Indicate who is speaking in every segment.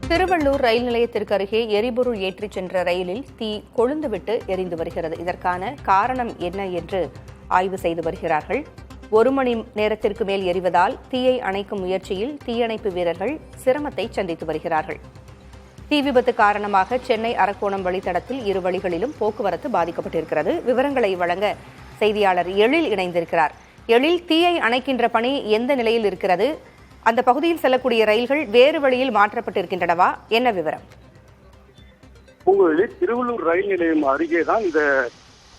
Speaker 1: திருவள்ளூர் ரயில் நிலையத்திற்கு அருகே எரிபொருள் ஏற்றிச் சென்ற ரயிலில் தீ கொழுந்துவிட்டு எரிந்து வருகிறது. இதற்கான காரணம் என்ன என்று ஆய்வு செய்து வருகிறார்கள். 1 மணி நேரத்திற்கு மேல் எரிவதால் தீயை அணைக்கும் முயற்சியில் தீயணைப்பு வீரர்கள் சிரமத்தை சந்தித்து வருகிறார்கள். தீ விபத்து காரணமாக சென்னை அரக்கோணம் வழித்தடத்தில் இரு வழிகளிலும் போக்குவரத்து பாதிக்கப்பட்டிருக்கிறது. விவரங்களை வழங்க செய்தியாளர் எழில் இணைந்திருக்கிறார். எழில், தீயை அணைக்கின்ற பணி எந்த நிலையில் இருக்கிறது? அந்த பகுதியில் செல்லக்கூடிய ரயில்கள் வேறு வழியில் மாற்றப்பட்டிருக்கின்றனவா? என்ன விவரம்?
Speaker 2: திருவள்ளூர் ரயில் நிலையம் அருகேதான் இந்த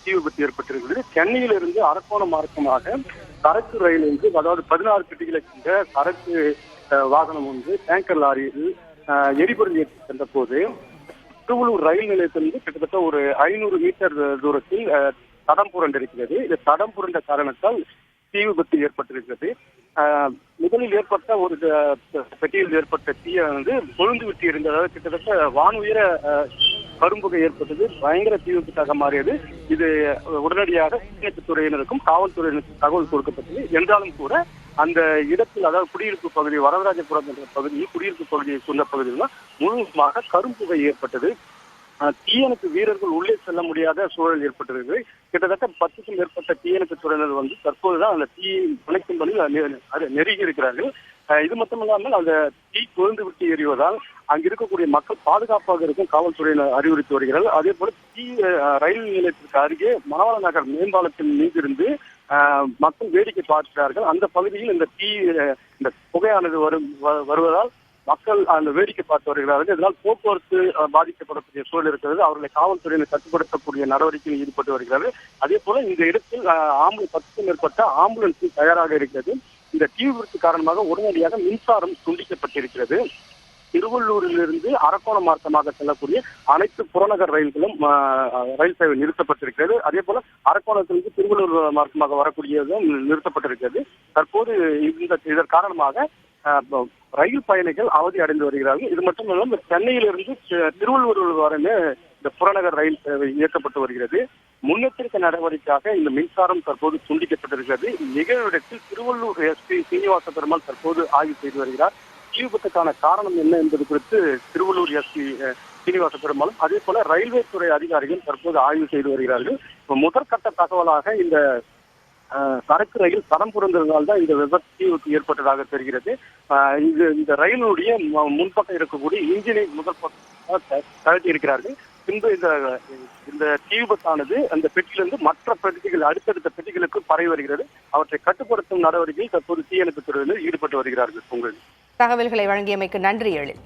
Speaker 2: தீ விபத்து ஏற்பட்டிருக்கிறது. சென்னையிலிருந்து அரக்கோணம் மார்க்கமாக சரக்கு ரயில் ஒன்று, அதாவது 16 பெட்டிகளை கொண்ட சரக்கு வாகனம் ஒன்று டேங்கர் லாரியில் எரிபொருள் ஏற்றி சென்ற போது திருவள்ளூர் ரயில் நிலையத்திலிருந்து கிட்டத்தட்ட ஒரு 500 மீட்டர் தூரத்தில் தடம் புரண்டிருக்கிறது. இந்த தடம் புரண்ட காரணத்தால் தீ விபத்து ஏற்பட்டிருக்கிறது. முதலில் ஏற்பட்ட ஒரு பெட்டியில் ஏற்பட்ட தீயானது கொழுந்து விட்டு இருந்தது. கிட்டத்தட்ட வானுயர கரும்புகை ஏற்பட்டது. பயங்கர தீ விபத்தாக மாறியது. இது உடனடியாக துறையினருக்கும் காவல்துறையினருக்கும் தகவல் கொடுக்கப்பட்டது. என்றாலும் கூட அந்த இடத்தில், அதாவது குடியிருப்பு பகுதி, வரதராஜபுரம் என்ற பகுதியில், குடியிருப்பு பகுதியை சொந்த பகுதியில் முழுவதுமாக கரும்புகை ஏற்பட்டது. தீயணைப்பு வீரர்கள் உள்ளே செல்ல முடியாத சூழல் ஏற்பட்டிருக்கு. கிட்டத்தட்ட 10க்கும் மேற்பட்ட தீயணைப்பு துறையினர் தற்போதுதான் அந்த தீயை அணைக்கும் பணி நெருங்கி இருக்கிறார்கள். இது மட்டுமல்லாமல் அந்த தீ கொழுந்து விட்டு எறிவதால் அங்கு இருக்கக்கூடிய மக்கள் பாதுகாப்பாக இருக்கும் காவல்துறையினர் அறிவுறுத்தி வருகிறார்கள். அதே போல ரயில் நிலையத்திற்கு அருகே மணவாள நகர் மேம்பாலத்தின் மீது இருந்து மக்கள் வேடிக்கை பார்க்கிறார்கள். அந்த பகுதியில் இந்த புகையானது வருவதால் மக்கள் அந்த வேடிக்கை பார்த்து வருகிறார்கள். இதனால் போக்குவரத்து பாதிக்கப்படக்கூடிய சூழல் இருக்கிறது. அவர்களை காவல்துறையினர் கட்டுப்படுத்தக்கூடிய நடவடிக்கையில் ஈடுபட்டு வருகிறார்கள். அதே போல இந்த இடத்தில் 10க்கும் மேற்பட்ட ஆம்புலன்ஸ் தயாராக இருக்கிறது. இந்த தீ விபத்து காரணமாக உடனடியாக மின்சாரம் துண்டிக்கப்பட்டிருக்கிறது. திருவள்ளூரிலிருந்து அரக்கோணம் மார்க்கமாக செல்லக்கூடிய அனைத்து புறநகர் ரயில்களும் ரயில் சேவை நிறுத்தப்பட்டிருக்கிறது. அதே போல அரக்கோணத்திலிருந்து திருவள்ளூர் மார்க்கமாக வரக்கூடியதும் நிறுத்தப்பட்டிருக்கிறது. தற்போது இதன் காரணமாக ரயில் பயணிகள் அவதி அடைந்து வருகிறார்கள். இது மட்டுமல்லாமல் சென்னையிலிருந்து திருவள்ளூர் வரையில இந்த புறநகர் ரயில் சேவை இயக்கப்பட்டு வருகிறது. முன்னெச்சரிக்கை நடவடிக்கையாக இந்த மின்சாரம் தற்போது துண்டிக்கப்பட்டிருக்கிறது. நிகழ்விடத்தில் திருவள்ளூர் எஸ்பி சீனிவாச பெருமாள் தற்போது ஆய்வு செய்து வருகிறார். தீ விபத்துக்கான காரணம் என்ன என்பது குறித்து திருவள்ளூர் எஸ்பி சீனிவாச பெருமாளும் அதே போல ரயில்வே துறை அதிகாரிகள் தற்போது ஆய்வு செய்து வருகிறார்கள். முதற்கட்ட தகவலாக இந்த சரக்கு ரயில் தடம் புரண்டதால் தான் இந்த விபத்து ஏற்பட்டதாக தெரிகிறது. இந்த ரயிலுடைய முன்பக்கம் இருக்கக்கூடிய இன்ஜினை முதல் பக்கம் கழட்டி இருக்கிறார்கள். பின்பு இந்த தீ விபத்தானது அந்த பெட்டியிலிருந்து மற்ற பெட்டிகள், அடுத்தடுத்த பெட்டிகளுக்கு பரவி வருகிறது. அவற்றை கட்டுப்படுத்தும் நடவடிக்கையில் தற்போது தீயணைப்பு துறையினர் ஈடுபட்டு வருகிறார்கள்.
Speaker 1: தகவல்களை வழங்கியமைக்கு நன்றி எழில்.